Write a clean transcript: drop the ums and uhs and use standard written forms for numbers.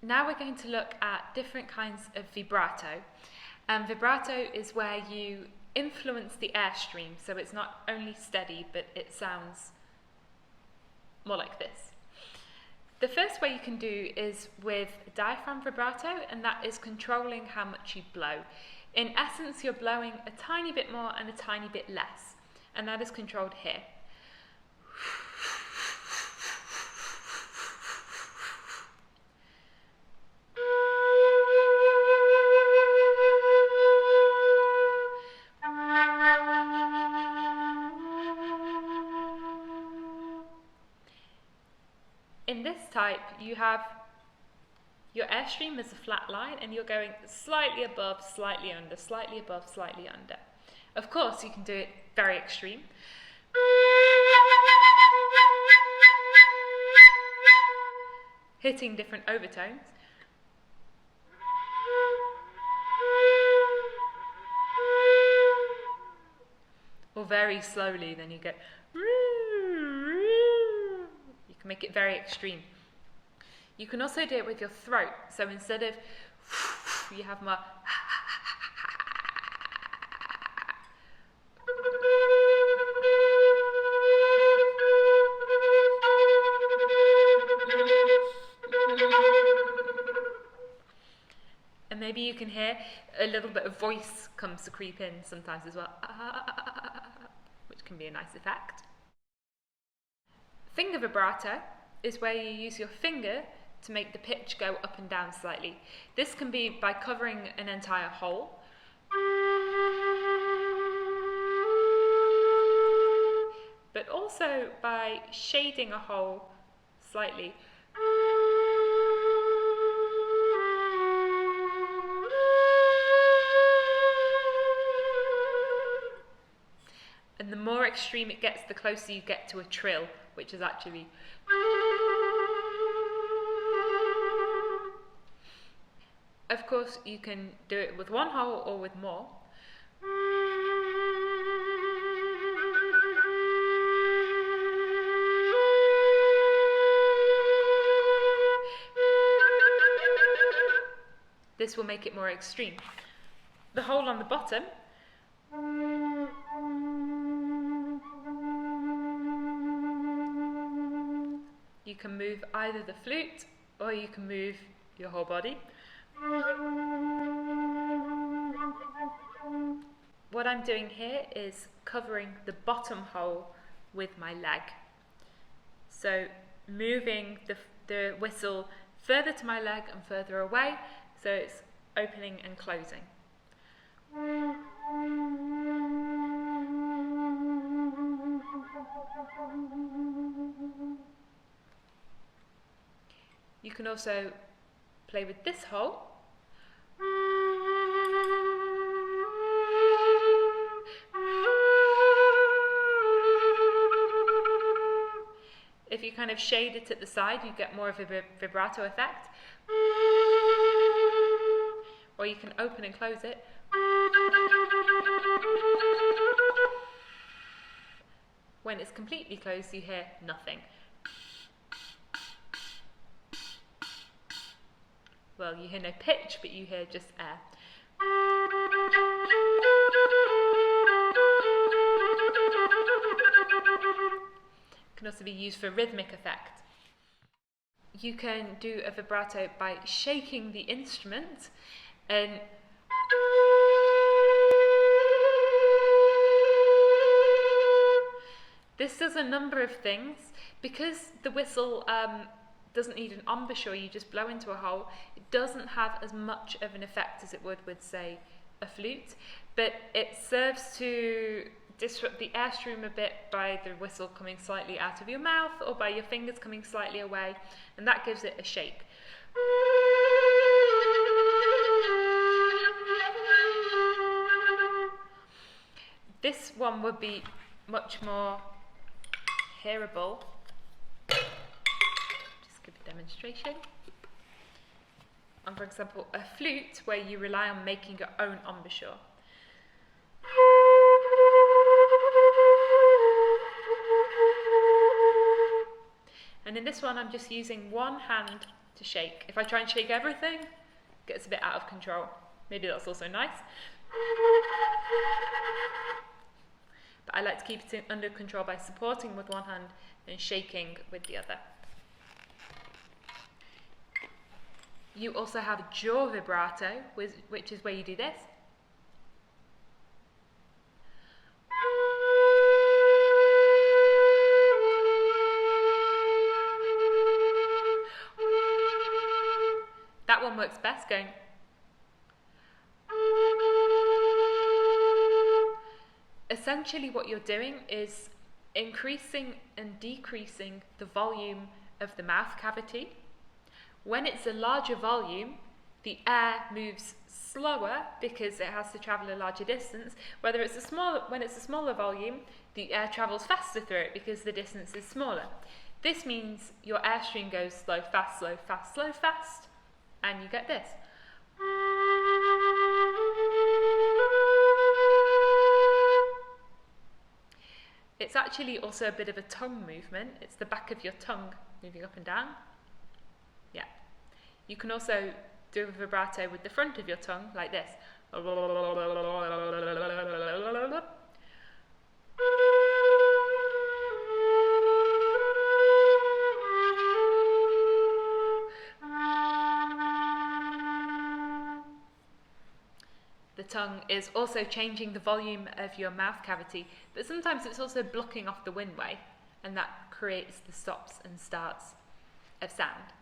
Now we're going to look at different kinds of vibrato. Vibrato is where you influence the airstream, so it's not only steady, but it sounds more like this. The first way you can do is with diaphragm vibrato, and that is controlling how much you blow. In essence, you're blowing a tiny bit more and a tiny bit less, and that is controlled here. In this type, you have your airstream as a flat line and you're going slightly above, slightly under, slightly above, slightly under. Of course, you can do it very extreme. Hitting different overtones. Or very slowly, then you get make it very extreme. You can also do it with your throat. So instead of you have more and maybe you can hear a little bit of voice comes to creep in sometimes as well, which can be a nice effect. Finger vibrato is where you use your finger to make the pitch go up and down slightly. This can be by covering an entire hole, but also by shading a hole slightly. And the more extreme it gets, the closer you get to a trill, which is actually. Of course, you can do it with one hole or with more. This will make it more extreme. The hole on the bottom you can move either the flute or you can move your whole body. What I'm doing here is covering the bottom hole with my leg. So moving the whistle further to my leg and further away, so it's opening and closing. You can also play with this hole. If you kind of shade it at the side, you get more of a vibrato effect. Or you can open and close it. When it's completely closed, you hear nothing. Well, you hear no pitch, but you hear just air. It can also be used for rhythmic effect. You can do a vibrato by shaking the instrument and this does a number of things. Because the whistle doesn't need an embouchure, you just blow into a hole, it doesn't have as much of an effect as it would with, say, a flute, but it serves to disrupt the airstream a bit by the whistle coming slightly out of your mouth or by your fingers coming slightly away, and that gives it a shake. This one would be much more hearable. Just give a demonstration. And for example, a flute where you rely on making your own embouchure. And in this one, I'm just using one hand to shake. If I try and shake everything, it gets a bit out of control. Maybe that's also nice. But I like to keep it under control by supporting with one hand and shaking with the other. You also have jaw vibrato, which is where you do this. That one works best going. Essentially what you're doing is increasing and decreasing the volume of the mouth cavity. When it's a larger volume, the air moves slower because it has to travel a larger distance. When it's a smaller volume, the air travels faster through it because the distance is smaller. This means your airstream goes slow, fast, slow, fast, slow, fast, and you get this. It's actually also a bit of a tongue movement. It's the back of your tongue moving up and down. Yeah. You can also do a vibrato with the front of your tongue, like this. The tongue is also changing the volume of your mouth cavity, but sometimes it's also blocking off the windway, and that creates the stops and starts of sound.